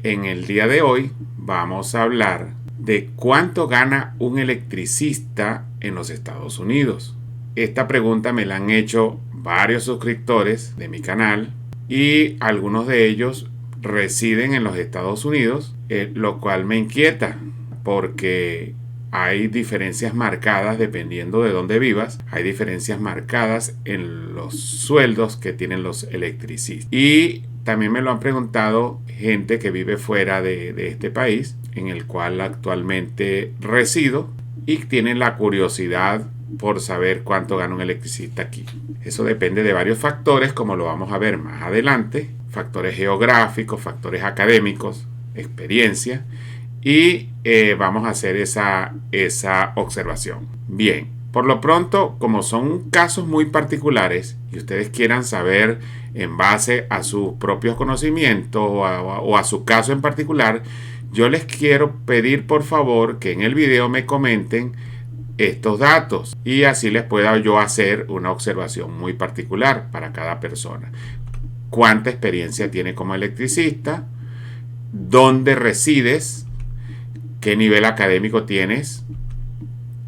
En el día de hoy vamos a hablar de cuánto gana un electricista en los Estados Unidos. Esta pregunta me la han hecho varios suscriptores de mi canal y algunos de ellos residen en los Estados Unidos, lo cual me inquieta porque hay diferencias marcadas dependiendo de dónde vivas. Hay diferencias marcadas en los sueldos que tienen los electricistas. Y también me lo han preguntado gente que vive fuera de este país, en el cual actualmente resido, y tienen la curiosidad por saber cuánto gana un electricista aquí. Eso depende de varios factores, como lo vamos a ver más adelante. Factores geográficos, factores académicos, experiencia. Y vamos a hacer esa observación. Bien, por lo pronto, como son casos muy particulares y ustedes quieran saber en base a sus propios conocimientos o a su caso en particular, yo les quiero pedir por favor que en el video me comenten estos datos y así les pueda yo hacer una observación muy particular para cada persona. ¿Cuánta experiencia tiene como electricista? ¿Dónde resides? ¿Qué nivel académico tienes?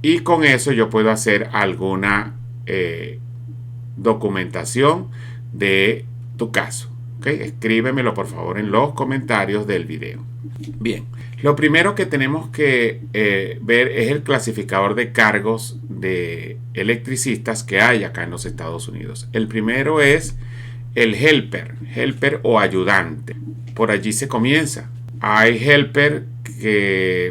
Y con eso yo puedo hacer alguna documentación de tu caso. ¿Okay? Escríbemelo por favor en los comentarios del video. Bien, lo primero que tenemos que ver es el clasificador de cargos de electricistas que hay acá en los Estados Unidos. El primero es el helper o ayudante. Por allí se comienza. Hay helper,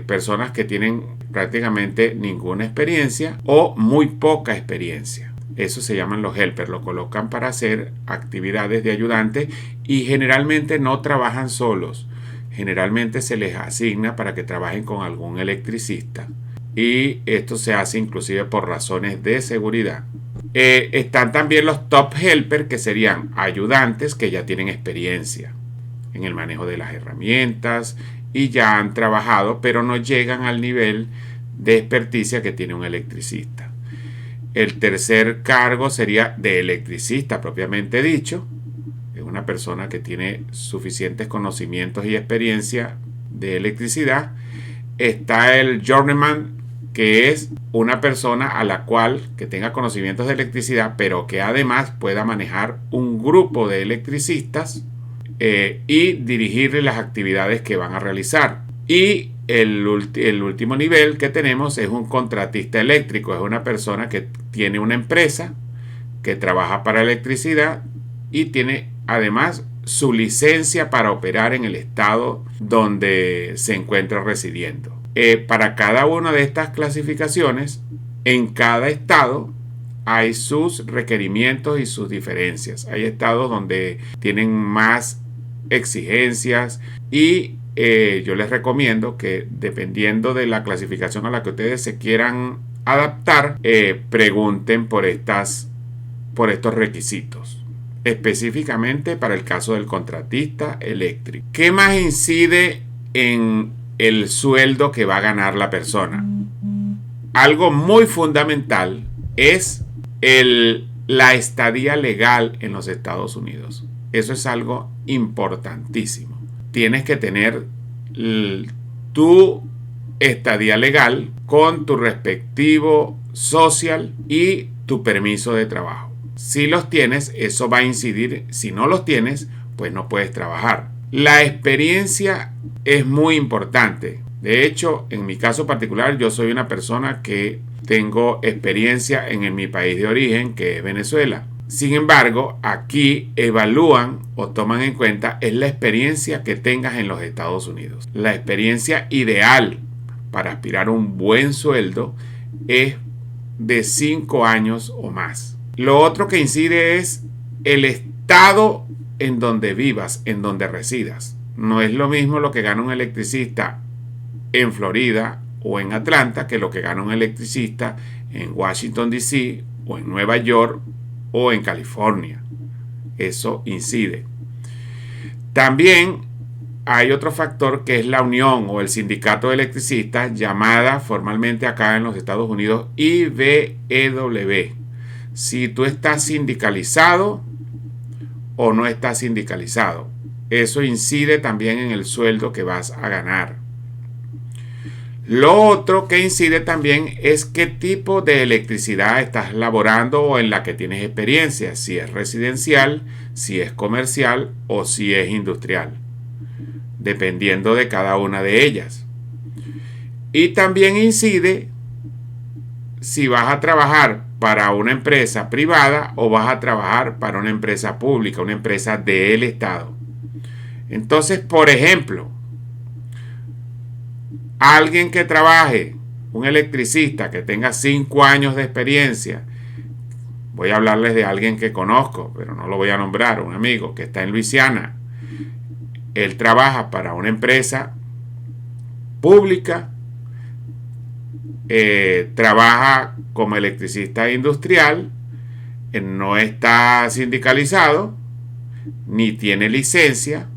personas que tienen prácticamente ninguna experiencia o muy poca experiencia. Eso se llaman los helpers, lo colocan para hacer actividades de ayudante y generalmente no trabajan solos. Generalmente se les asigna para que trabajen con algún electricista y esto se hace inclusive por razones de seguridad. Están también los top helpers, que serían ayudantes que ya tienen experiencia en el manejo de las herramientas y ya han trabajado, pero no llegan al nivel de experticia que tiene un electricista. El tercer cargo sería de electricista propiamente dicho. Es una persona que tiene suficientes conocimientos y experiencia de electricidad. Está el journeyman, que es una persona a la cual que tenga conocimientos de electricidad, pero que además pueda manejar un grupo de electricistas y dirigirle las actividades que van a realizar. Y el último nivel que tenemos es un contratista eléctrico. Es una persona que tiene una empresa que trabaja para electricidad y tiene además su licencia para operar en el estado donde se encuentra residiendo. Para cada una de estas clasificaciones, en cada estado hay sus requerimientos y sus diferencias. Hay estados donde tienen más exigencias y yo les recomiendo que dependiendo de la clasificación a la que ustedes se quieran adaptar, pregunten por estos requisitos, específicamente para el caso del contratista eléctrico. ¿Qué más incide en el sueldo que va a ganar la persona? Algo muy fundamental es la estadía legal en los Estados Unidos. Eso es algo importantísimo. Tienes que tener tu estadía legal con tu respectivo social y tu permiso de trabajo. Si los tienes, eso va a incidir. Si no los tienes, pues no puedes trabajar. La experiencia es muy importante. De hecho, en mi caso particular, yo soy una persona que tengo experiencia en mi país de origen, que es Venezuela. Sin embargo, aquí evalúan o toman en cuenta es la experiencia que tengas en los Estados Unidos. La experiencia ideal para aspirar a un buen sueldo es de 5 años o más. Lo otro que incide es el estado en donde vivas, en donde residas. No es lo mismo lo que gana un electricista en Florida o en Atlanta que lo que gana un electricista en Washington, D.C. o en Nueva York o en California. Eso incide. También hay otro factor que es la unión o el sindicato de electricistas, llamada formalmente acá en los Estados Unidos IBEW. Si tú estás sindicalizado o no estás sindicalizado. eso incide también en el sueldo que vas a ganar. Lo otro que incide también es qué tipo de electricidad estás laborando o en la que tienes experiencia, si es residencial, si es comercial o si es industrial, dependiendo de cada una de ellas. Y también incide si vas a trabajar para una empresa privada o vas a trabajar para una empresa pública, una empresa del Estado. Entonces, por ejemplo, alguien que trabaje, un electricista que tenga 5 años de experiencia, voy a hablarles de alguien que conozco, pero no lo voy a nombrar, un amigo que está en Luisiana. Él trabaja para una empresa pública, trabaja como electricista industrial, no está sindicalizado, ni tiene licencia,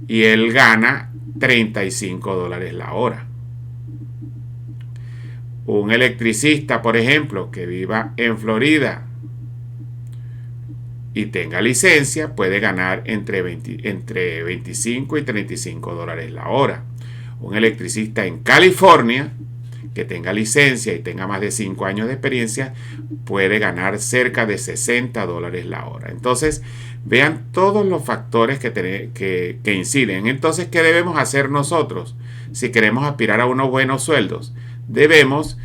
y él gana $35 la hora. Un electricista, por ejemplo, que viva en Florida y tenga licencia, puede ganar entre 25 y $35 la hora. Un electricista en California que tenga licencia y tenga más de 5 años de experiencia puede ganar cerca de $60 la hora. Entonces, vean todos los factores que inciden. Entonces, ¿qué debemos hacer nosotros? Si queremos aspirar a unos buenos sueldos, debemos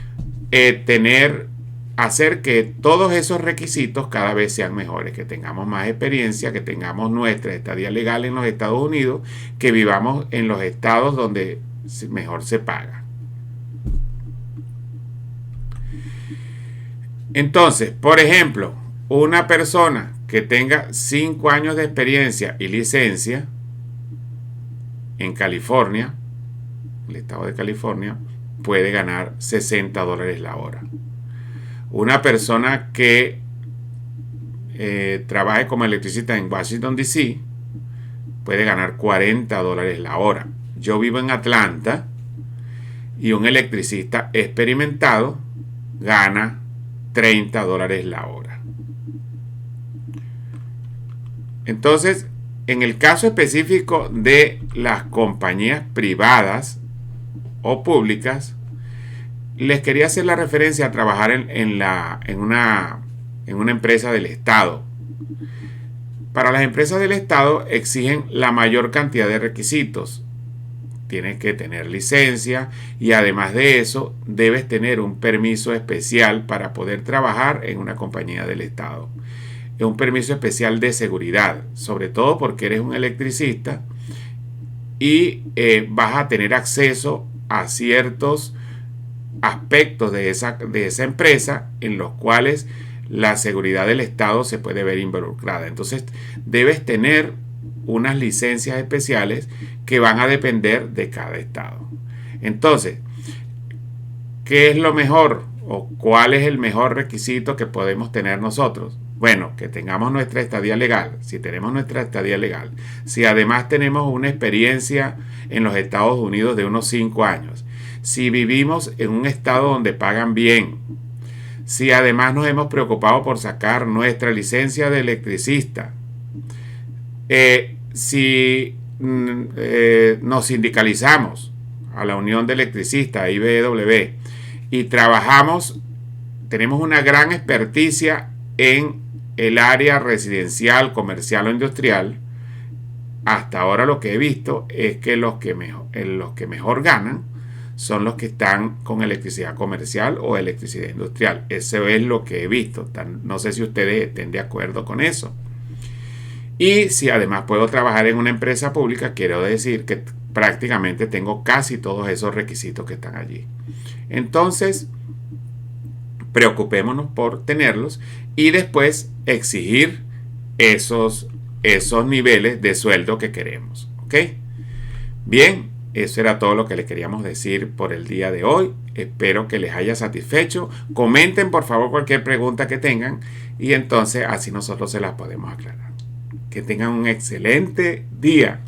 hacer que todos esos requisitos cada vez sean mejores, que tengamos más experiencia, que tengamos nuestra estadía legal en los Estados Unidos, que vivamos en los estados donde mejor se paga. Entonces, por ejemplo, una persona que tenga 5 años de experiencia y licencia en California, el estado de California, puede ganar $60 la hora. Una persona que trabaje como electricista en Washington, D.C., puede ganar $40 la hora. Yo vivo en Atlanta y un electricista experimentado gana $30 la hora. Entonces, en el caso específico de las compañías privadas o públicas, les quería hacer la referencia a trabajar en una empresa del Estado. Para las empresas del Estado exigen la mayor cantidad de requisitos. Tienes que tener licencia y además de eso debes tener un permiso especial para poder trabajar en una compañía del Estado. Es un permiso especial de seguridad, sobre todo porque eres un electricista y vas a tener acceso a ciertos aspectos de esa empresa en los cuales la seguridad del Estado se puede ver involucrada. Entonces debes tener unas licencias especiales que van a depender de cada estado. Entonces, ¿qué es lo mejor o cuál es el mejor requisito que podemos tener nosotros? Bueno, que tengamos nuestra estadía legal. Si tenemos nuestra estadía legal, si además tenemos una experiencia en los Estados Unidos de unos 5 años, si vivimos en un estado donde pagan bien, si además nos hemos preocupado por sacar nuestra licencia de electricista, si nos sindicalizamos a la Unión de Electricistas, IBEW, y trabajamos, tenemos una gran experticia en el área residencial, comercial o industrial, hasta ahora lo que he visto es que los que mejor ganan son los que están con electricidad comercial o electricidad industrial. Eso es lo que he visto. No sé si ustedes estén de acuerdo con eso. Y si además puedo trabajar en una empresa pública, quiero decir que prácticamente tengo casi todos esos requisitos que están allí. Entonces, preocupémonos por tenerlos y después exigir esos niveles de sueldo que queremos. ¿Ok? Bien, eso era todo lo que les queríamos decir por el día de hoy. Espero que les haya satisfecho. Comenten por favor cualquier pregunta que tengan y entonces así nosotros se las podemos aclarar. Que tengan un excelente día.